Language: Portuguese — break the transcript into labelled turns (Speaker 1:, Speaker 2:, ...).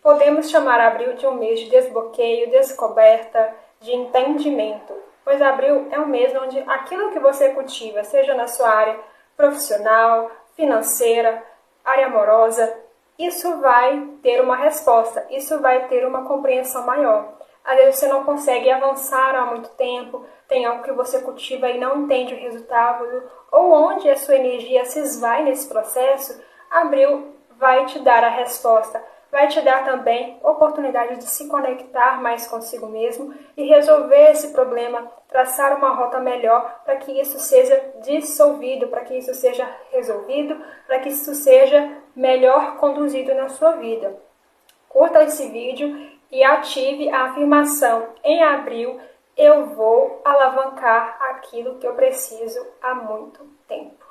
Speaker 1: Podemos chamar abril de um mês de desbloqueio, descoberta, de entendimento, pois abril é um mês onde aquilo que você cultiva, seja na sua área profissional, financeira, área amorosa, isso vai ter uma resposta, isso vai ter uma compreensão maior. Às vezes você não consegue avançar há muito tempo, tem algo que você cultiva e não entende o resultado, ou onde a sua energia se esvai nesse processo, abril vai te dar a resposta. Vai te dar também oportunidade de se conectar mais consigo mesmo e resolver esse problema, traçar uma rota melhor para que isso seja dissolvido, para que isso seja resolvido, para que isso seja melhor conduzido na sua vida. Curta esse vídeo e ative a afirmação: em abril eu vou alavancar aquilo que eu preciso há muito tempo.